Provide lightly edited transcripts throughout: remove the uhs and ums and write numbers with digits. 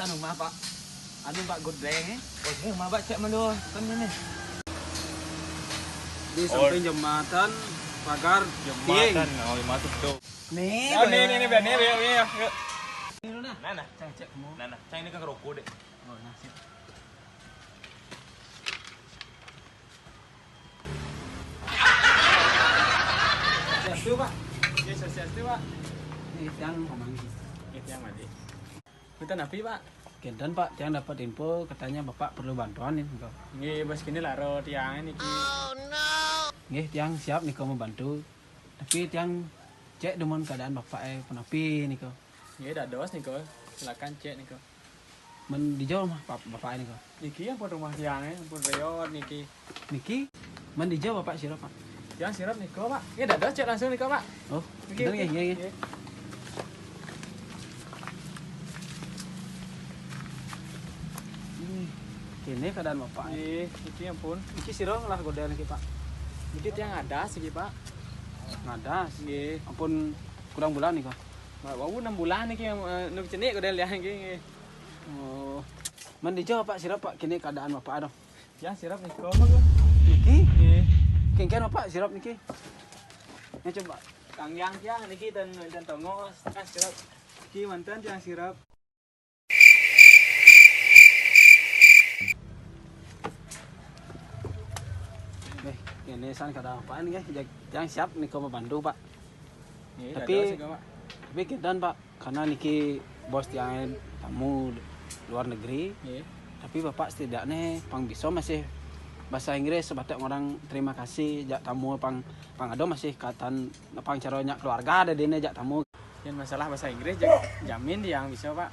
kawasan rumah Pak. Anu Pak Godreng Oh ini rumah Pak cek melu kan ini. Di samping jembatan pagar Jembatan. Oh, jembatan tuh. Nih. Nih, biar. Ini nah. Nah. Cek kamu. Nah. Cang ini kan ngerokok deh. Oh, nah sip. Siap Pak. Yes, Pak. Ini yang pemanggil. Itu yang mati. Kita napi, Pak. Kendan Pak, yang dapat info katanya Bapak perlu bantuan nih kok. Nggih, bos kini laro tiang ini. Nggih, tiang siap nih kau membantu. Tapi tiang cek demun keadaan Bapak penapi nih kok. Nggih, dados nih kok. Silakan cek nih kok. Men dijauh mah Bapak ini kok. Niki yang pun rumah tiangnya, pun reot niki. Niki, men dijauh Bapak sirap Pak. Tiang sirap nih kok, Pak. Nggih, dados cek langsung nih kok, Pak. Oh, Niki. nggih. Kini keadaan Bapak. Nggih, niki ampun. Iki siro lah godel niki Pak. Niki tiang ada sih, Pak. Ngadas. Nggih. Ampun kurang bulan nih kok. Wau 6 bulan niki yang nu cenik kok lihat nggih. Oh. Men dijauh Pak sirap Pak. Kini keadaan Bapak aduh. Tiang sirap nih kok, Pak. Niki, Nggih. kengken Bapak sirap niki. Ya coba. Kang yang tiang niki dan tongos kan sirap. Niki mantan tiang sirap. Ini san keadaan Bapak ini guys. Yang siap nih kau membantu Pak. Nggih, Tapi dados sih, Pak. Tapi kedan Pak, karena niki bos yang tamu luar negeri. Nggih. Tapi Bapak setidaknya pang bisa masih bahasa Inggris sebatas orang terima kasih jak tamu pang ado masih katan pang caranya keluarga ada dene jak tamu. Yang masalah bahasa Inggris jamin yang bisa, Pak.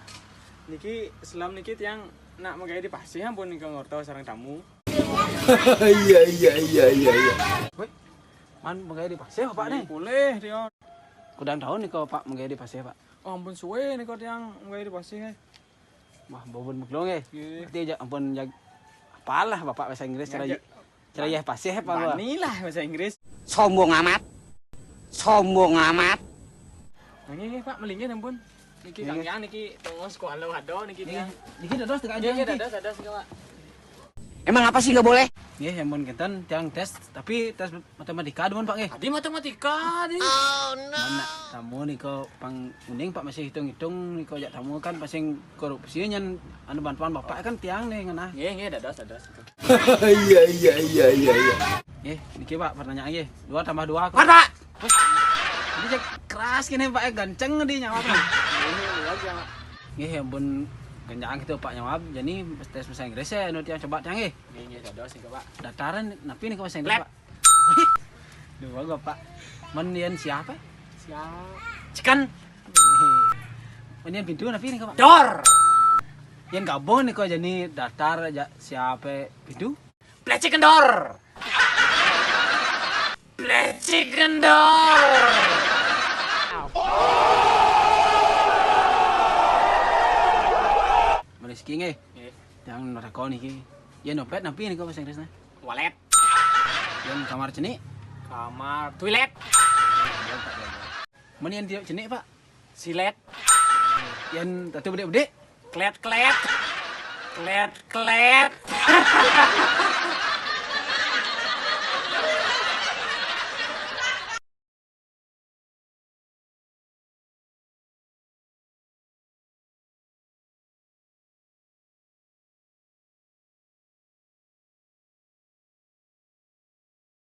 Niki selam niki tiang nak magaya di pasih ampun nih ngorto sareng tamu. Iya. Woi, man menggaya di pasir Bapak nih. Boleh dia. Kudang tahun nih kau Pak menggaya di pasir Pak. Oh ampun suwe nih kok tiang magaya di pasih. Wah, bobon muklong eh. Nggih. Berarti jak ampun jak apalah Bapak bahasa Inggris cara ya pasir Pak. Banilah bahasa Inggris. Sombong amat. Nggih, Pak, melingin ampun. Niki Nggih. Kang Yang niki tongos ku alo ado niki tiang. Niki dados teka aja. Nggih, dados sih, Pak. Emang apa sih nggak boleh? Nggih, yang mun kenten tiang tes tapi tes matematika demun Pak nggih. Adi matematika di. Mana tamu nih kau pang uning Pak masih hitung-hitung nih kau jak tamu kan pasing korupsi nyen anu bantuan Bapak kan tiang nih ngenah. Nggih, dados. Iya. Nggih, niki Pak pertanyaan nggih. 2 tambah 2 Mata. Ini jak keras gini Pak ganceng di nyawab. Nggih, ampun ganjang gitu Pak nyawab. Jadi tes bahasa Inggris ya anu tiang coba tiang nggih. Nggih, dados sih, Pak. Dataran napi nih ke bahasa Inggris Lep. Pak. Dua gua Pak. Men yen siapa? Siap. Cikan. Men yen pintu napi nih Pak. Dor. Yen gabung nih kok jadi datar aja siapa pintu? Pleci kendor. Pleci kendor. Mereski nggih. Nggih. Yang neraka niki. Yen dompet napi nih kok bahasa Inggrisnya? Walet. Yen kamar cenik. Kamar toilet. Men yen tiap cenik Pak. Silet. Yen tatu bedek-bedek. Klet.